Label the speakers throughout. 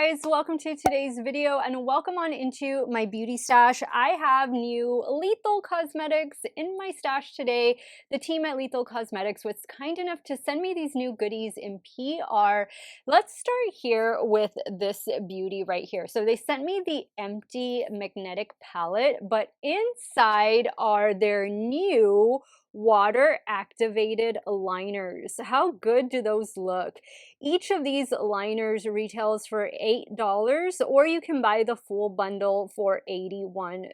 Speaker 1: guys, welcome to today's video and welcome on into my beauty stash. I have new Lethal Cosmetics in my stash today. The team at Lethal Cosmetics was kind enough to send me these new goodies in PR. Let's start here with this beauty right here. So they sent me the empty magnetic palette, but inside are their new water activated liners. How good do those look? Each of these liners retails for $8, or you can buy the full bundle for $81.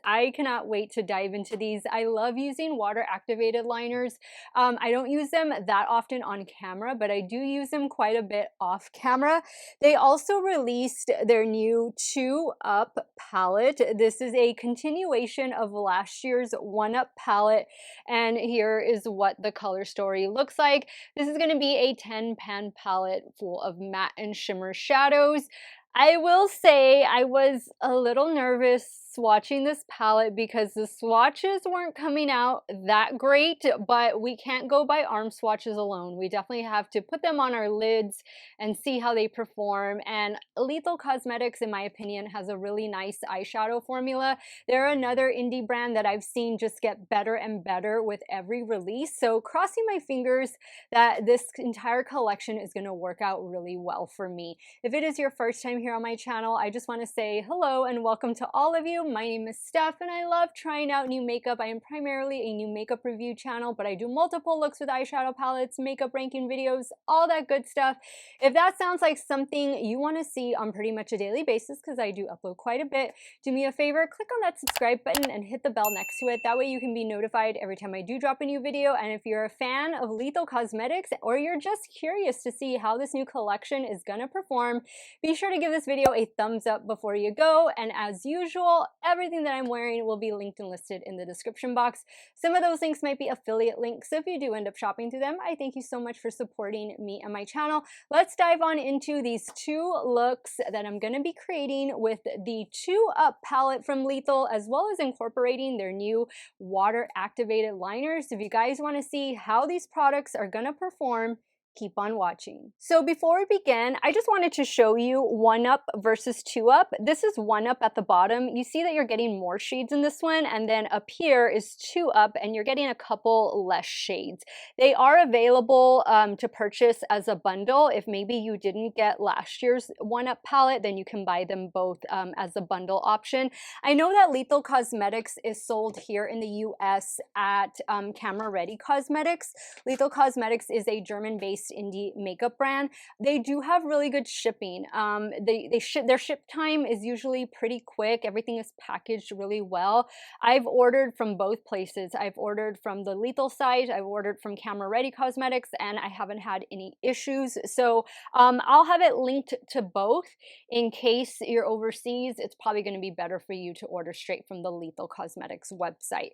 Speaker 1: I cannot wait to dive into these. I love using water activated liners. I don't use them that often on camera, but I do use them quite a bit off camera. They also released their new 2-Up palette. This is a continuation of last year's 1-Up palette, and here is what the color story looks like. This is going to be a 10-pan palette full of matte and shimmer shadows. I will say I was a little nervous swatching this palette because the swatches weren't coming out that great, but we can't go by arm swatches alone. We definitely have to put them on our lids and see how they perform. And Lethal Cosmetics, in my opinion, has a really nice eyeshadow formula. They're another indie brand that I've seen just get better and better with every release. So crossing my fingers that this entire collection is going to work out really well for me. If it is your first time here on my channel, I just want to say hello and welcome to all of you. My name is Steff and I love trying out new makeup. I am primarily a new makeup review channel, but I do multiple looks with eyeshadow palettes, makeup ranking videos, all that good stuff. If that sounds like something you want to see on pretty much a daily basis, because I do upload quite a bit, do me a favor, click on that subscribe button and hit the bell next to it. That way you can be notified every time I do drop a new video. And if you're a fan of Lethal Cosmetics or you're just curious to see how this new collection is going to perform, be sure to give this video a thumbs up before you go. And as usual, everything that I'm wearing will be linked and listed in the description box. Some of those links might be affiliate links, so if you do end up shopping through them, I thank you so much for supporting me and my channel. Let's dive on into these two looks that I'm going to be creating with the 2-Up palette from Lethal, as well as incorporating their new water activated liners. If you guys want to see how these products are going to perform, keep on watching. So before we begin, I just wanted to show you 1-Up versus 2-Up. This is 1-Up at the bottom. You see that you're getting more shades in this one, and then up here is 2-Up and you're getting a couple less shades. They are available to purchase as a bundle. If maybe you didn't get last year's 1-Up palette, then you can buy them both as a bundle option. I know that Lethal Cosmetics is sold here in the US at Camera Ready Cosmetics. Lethal Cosmetics is a German-based indie makeup brand. They do have really good shipping. Their ship time is usually pretty quick. Everything is packaged really well. I've ordered from both places. I've ordered from the Lethal site, I've ordered from Camera Ready Cosmetics, and I haven't had any issues. So I'll have it linked to both. In case you're overseas, it's probably going to be better for you to order straight from the Lethal Cosmetics website.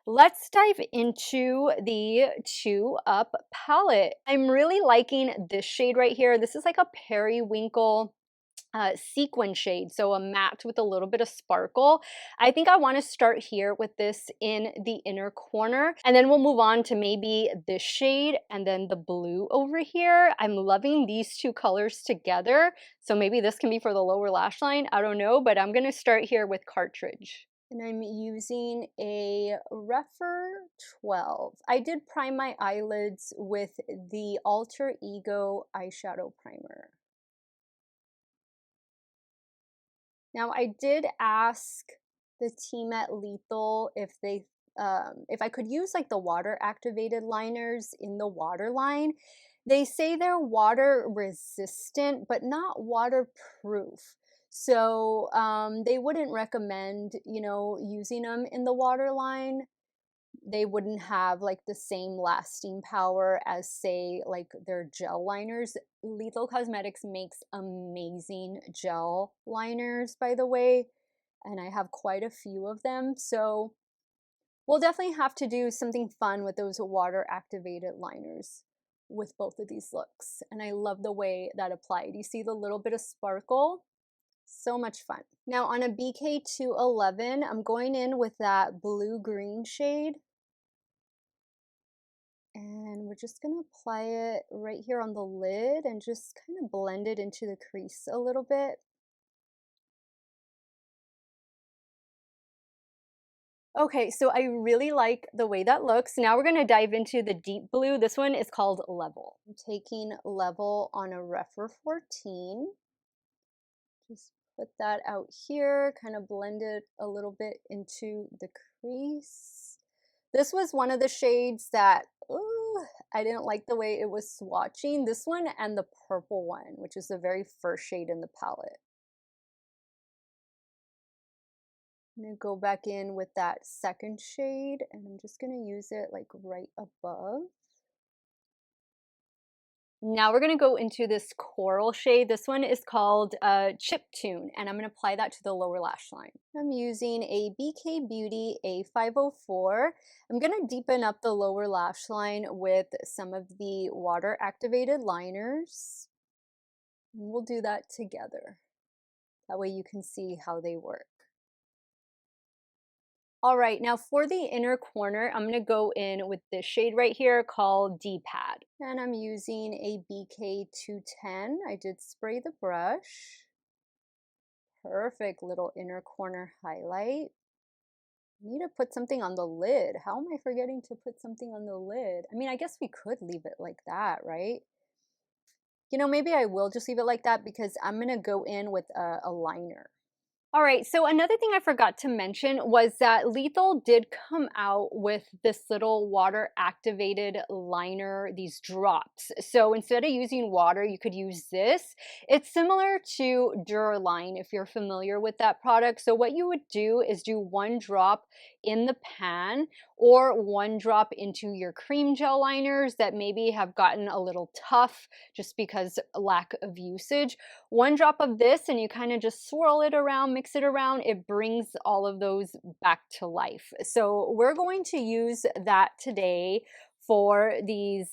Speaker 1: Let's dive into the 2-Up palette. I'm really liking this shade right here. This is like a periwinkle sequin shade, so a matte with a little bit of sparkle. I think I want to start here with this in the inner corner, and then we'll move on to maybe this shade and then the blue over here. I'm loving these two colors together, so maybe this can be for the lower lash line. I don't know, but I'm going to start here with Cartridge. And I'm using a Rephr 12. I did prime my eyelids with the Alter Ego eyeshadow primer. Now, I did ask the team at Lethal if I could use like the water activated liners in the waterline. They say they're water resistant, but not waterproof. So they wouldn't recommend, using them in the waterline. They wouldn't have like the same lasting power as, say, like their gel liners. Lethal Cosmetics makes amazing gel liners, by the way, and I have quite a few of them. So we'll definitely have to do something fun with those water activated liners with both of these looks. And I love the way that applied. You see the little bit of sparkle? So much fun. Now on a BK211, I'm going in with that blue-green shade. And we're just gonna apply it right here on the lid and just kind of blend it into the crease a little bit. Okay, so I really like the way that looks. Now we're gonna dive into the deep blue. This one is called Level. I'm taking Level on a Rephr 14. Just put that out here, kind of blend it a little bit into the crease. This was one of the shades that, ooh, I didn't like the way it was swatching. This one and the purple one, which is the very first shade in the palette. I'm gonna go back in with that second shade and I'm just gonna use it like right above. Now we're gonna go into this coral shade. This one is called Chip Tune, and I'm gonna apply that to the lower lash line. I'm using a BK Beauty A504. I'm gonna deepen up the lower lash line with some of the water activated liners. And we'll do that together. That way you can see how they work. All right, now for the inner corner, I'm gonna go in with this shade right here called D-Pad. And I'm using a BK 210. I did spray the brush. Perfect little inner corner highlight. I need to put something on the lid. How am I forgetting to put something on the lid? I mean, I guess we could leave it like that, right? You know, maybe I will just leave it like that because I'm gonna go in with a liner. All right, so another thing I forgot to mention was that Lethal did come out with this little water activated liner, these drops. So instead of using water, you could use this. It's similar to Duraline if you're familiar with that product. So what you would do is do one drop in the pan or one drop into your cream gel liners that maybe have gotten a little tough just because lack of usage. One drop of this and you kind of just swirl it around, mix it around. It brings all of those back to life. So we're going to use that today for these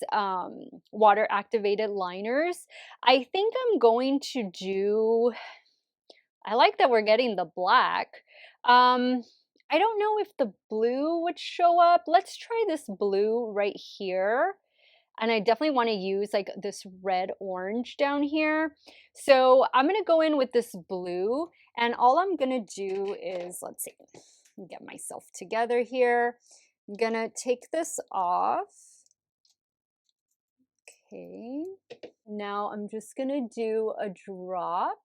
Speaker 1: water activated liners. I think I'm going to do, I like that we're getting the black. I don't know if the blue would show up. Let's try this blue right here. And I definitely want to use like this red orange down here. So I'm going to go in with this blue and all I'm going to do is, let's see, get myself together here. I'm going to take this off. Okay. Now I'm just going to do a drop.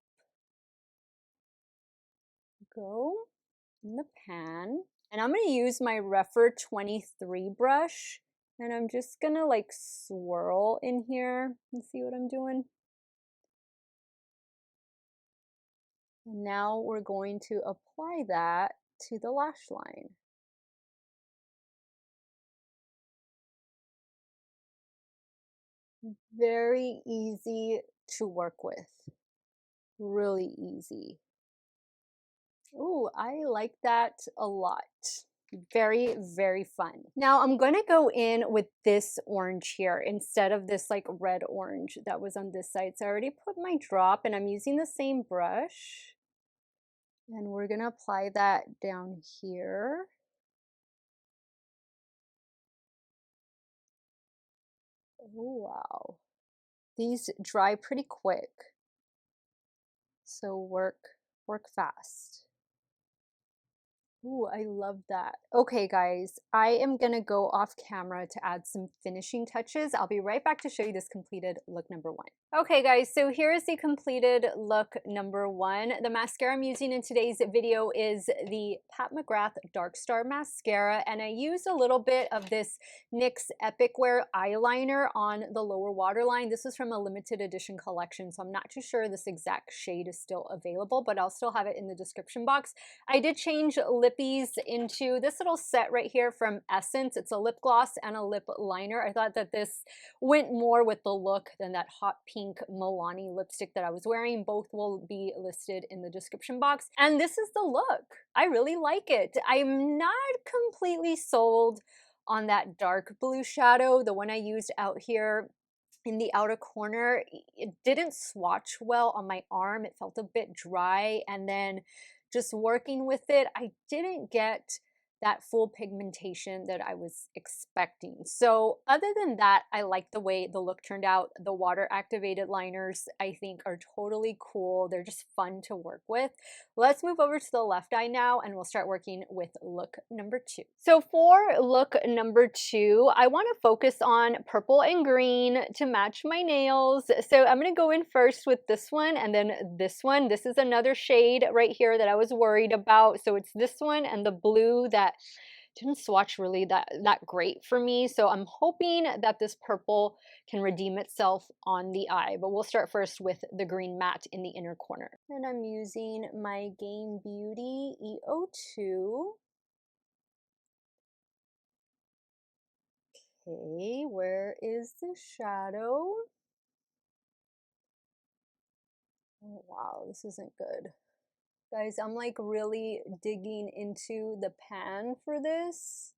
Speaker 1: Go in the pan. And I'm going to use my Rephr 23 brush. And I'm just gonna like swirl in here and see what I'm doing. And now we're going to apply that to the lash line. Very easy to work with. Really easy. Ooh, I like that a lot. Very, very fun. Now I'm going to go in with this orange here instead of this like red orange that was on this side. So I already put my drop and I'm using the same brush. And we're going to apply that down here. Oh, wow. These dry pretty quick. So work fast. Ooh, I love that. Okay, guys, I am gonna go off camera to add some finishing touches. I'll be right back to show you this completed look number one. Okay, guys, so here is the completed look number one. The mascara I'm using in today's video is the Pat McGrath Dark Star Mascara, and I used a little bit of this NYX Epic Wear eyeliner on the lower waterline. This is from a limited edition collection, so I'm not too sure this exact shade is still available, but I'll still have it in the description box. I did change lippies into this little set right here from Essence. It's a lip gloss and a lip liner. I thought that this went more with the look than that hot pink Milani lipstick that I was wearing. Both will be listed in the description box. And this is the look. I really like it. I'm not completely sold on that dark blue shadow, the one I used out here in the outer corner. It didn't swatch well on my arm. It felt a bit dry, and then just working with it, I didn't get that full pigmentation that I was expecting. So other than that, I like the way the look turned out. The water activated liners I think are totally cool. They're just fun to work with. Let's move over to the left eye now and we'll start working with look number 2. So for look number 2, I want to focus on purple and green to match my nails. So I'm going to go in first with this one and then this one. This is another shade right here that I was worried about. So it's this one and the blue that didn't swatch really that great for me. So I'm hoping that this purple can redeem itself on the eye. But we'll start first with the green matte in the inner corner. And I'm using my Game Beauty EO2. Okay, where is the shadow? Oh wow, this isn't good. Guys, I'm like really digging into the pan for this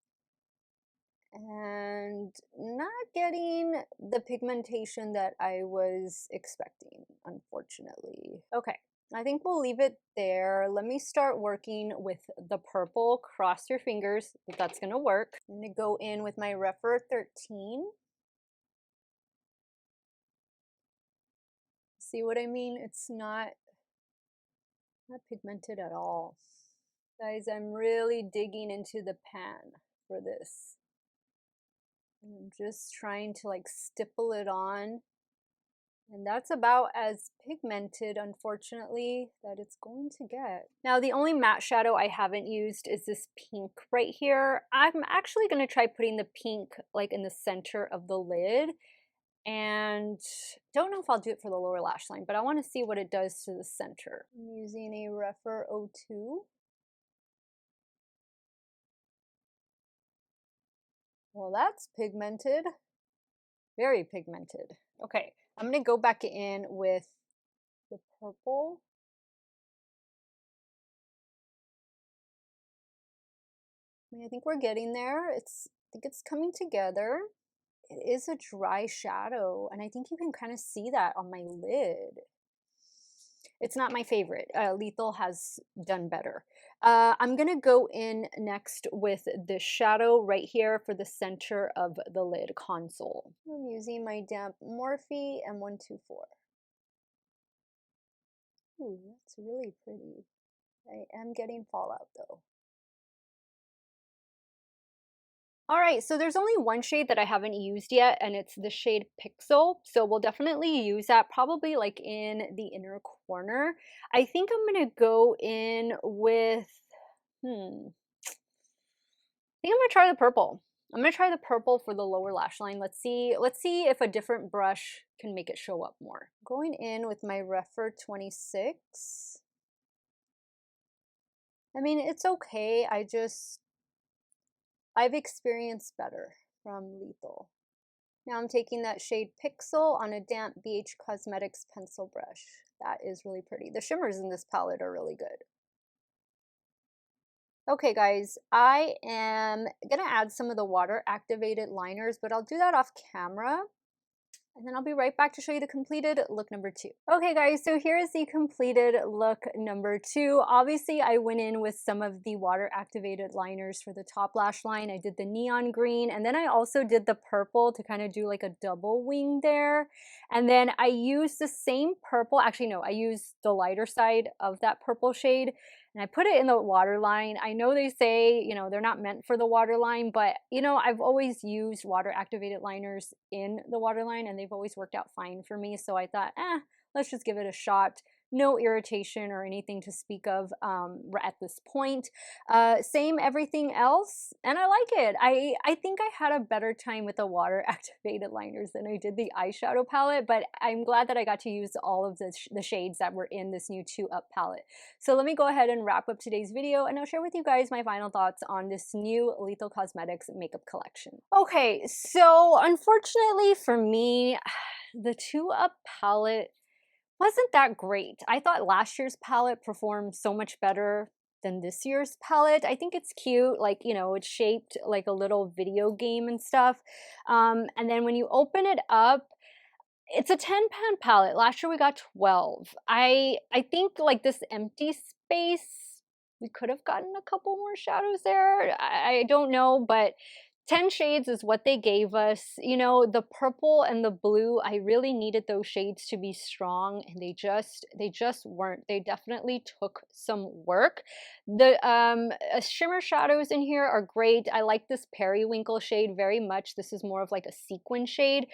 Speaker 1: and not getting the pigmentation that I was expecting, unfortunately. Okay, I think we'll leave it there. Let me start working with the purple. Cross your fingers that that's gonna work. I'm gonna go in with my Rephr 13. See what I mean? It's not pigmented at all. Guys, I'm really digging into the pan for this. I'm just trying to like stipple it on. And that's about as pigmented, unfortunately, that it's going to get. Now, the only matte shadow I haven't used is this pink right here. I'm actually going to try putting the pink like in the center of the lid. And don't know if I'll do it for the lower lash line, but I want to see what it does to the center. I'm using a Rephr 02. Well, that's pigmented. Very pigmented. Okay, I'm going to go back in with the purple. I think we're getting there. I think it's coming together. It is a dry shadow, and I think you can kind of see that on my lid. It's not my favorite. Lethal has done better. I'm gonna go in next with the shadow right here for the center of the lid console. I'm using my damp Morphe M124. Ooh, that's really pretty. I am getting fallout though. All right, so there's only one shade that I haven't used yet, and it's the shade Pixel. So we'll definitely use that probably like in the inner corner. I think I'm gonna go in with, I think I'm gonna try the purple. I'm gonna try the purple for the lower lash line. Let's see if a different brush can make it show up more. Going in with my Rephr 26. I mean, it's okay. I've experienced better from Lethal. Now I'm taking that shade Pixel on a damp BH Cosmetics pencil brush. That is really pretty. The shimmers in this palette are really good. Okay guys, I am gonna add some of the water activated liners, but I'll do that off camera. And then I'll be right back to show you the completed look number 2. Okay guys, so here's the completed look number 2. Obviously I went in with some of the water activated liners for the top lash line. I did the neon green and then I also did the purple to kind of do like a double wing there. And then I used the same purple, actually no, I used the lighter side of that purple shade and I put it in the waterline. I know they say, you know, they're not meant for the waterline, but you know, I've always used water activated liners in the waterline and they've always worked out fine for me. So I thought, let's just give it a shot. No irritation or anything to speak of at this point. Same everything else, and I like it. I think I had a better time with the water activated liners than I did the eyeshadow palette, but I'm glad that I got to use all of the shades that were in this new 2-Up palette. So let me go ahead and wrap up today's video, and I'll share with you guys my final thoughts on this new Lethal Cosmetics makeup collection. Okay, so unfortunately for me, the 2-Up palette wasn't that great. I thought last year's palette performed so much better than this year's palette. I think it's cute, like, you know, it's shaped like a little video game and stuff. And then when you open it up, it's a 10-pan palette. Last year we got 12. I think like this empty space we could have gotten a couple more shadows there. I don't know, but 10 shades is what they gave us. You know, the purple and the blue, I really needed those shades to be strong, and they just weren't. They definitely took some work. The shimmer shadows in here are great. I like this periwinkle shade very much. This is more of like a sequin shade.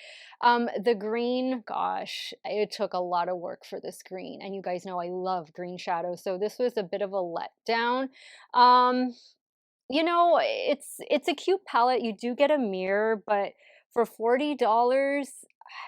Speaker 1: The green, gosh, it took a lot of work for this green, and you guys know I love green shadows, so this was a bit of a letdown. Um, you know, it's a cute palette. You do get a mirror, but for $40,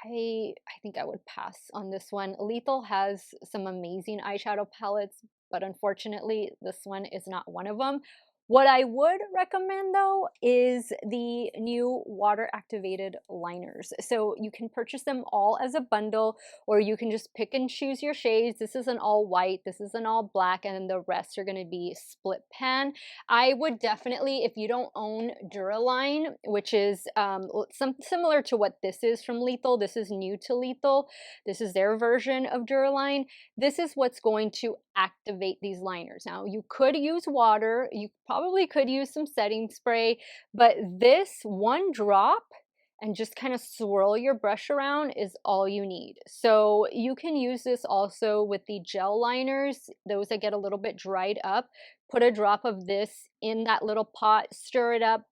Speaker 1: I think I would pass on this one. Lethal has some amazing eyeshadow palettes, but unfortunately, this one is not one of them. What I would recommend though is the new water activated liners. So you can purchase them all as a bundle, or you can just pick and choose your shades. This is an all white, this is an all black, and then the rest are going to be split pan. I would definitely, if you don't own Duraline, which is some similar to what this is from Lethal, this is new to Lethal. This is their version of Duraline. This is what's going to activate these liners. Now, you could use water, you probably could use some setting spray, but this one drop and just kind of swirl your brush around is all you need. So you can use this also with the gel liners, those that get a little bit dried up. Put a drop of this in that little pot, stir it up,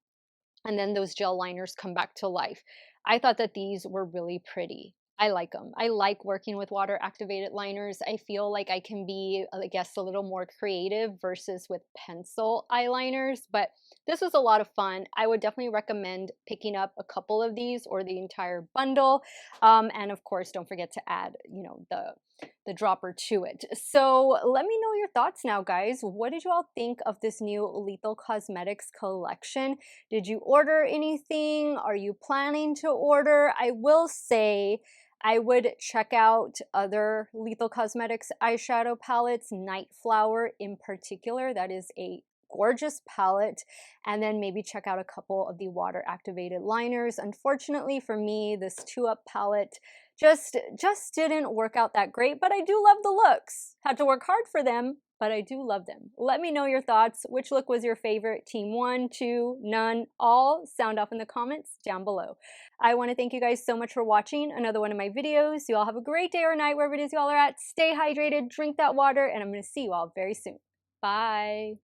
Speaker 1: and then those gel liners come back to life. I thought that these were really pretty. I like them. I like working with water activated liners. I feel like I can be, I guess, a little more creative versus with pencil eyeliners, but this was a lot of fun. I would definitely recommend picking up a couple of these or the entire bundle. And of course, don't forget to add, you know, the dropper to it. So let me know your thoughts now, guys. What did you all think of this new Lethal Cosmetics collection? Did you order anything? Are you planning to order? I will say I would check out other Lethal Cosmetics eyeshadow palettes, Night Flower in particular. That is a gorgeous palette. And then maybe check out a couple of the water activated liners. Unfortunately for me, this 2-Up palette just didn't work out that great, but I do love the looks. Had to work hard for them, but I do love them. Let me know your thoughts. Which look was your favorite? Team 1, 2, none, all? Sound off in the comments down below. I want to thank you guys so much for watching another one of my videos. You all have a great day or night wherever it is you all are at. Stay hydrated, drink that water, and I'm going to see you all very soon. Bye.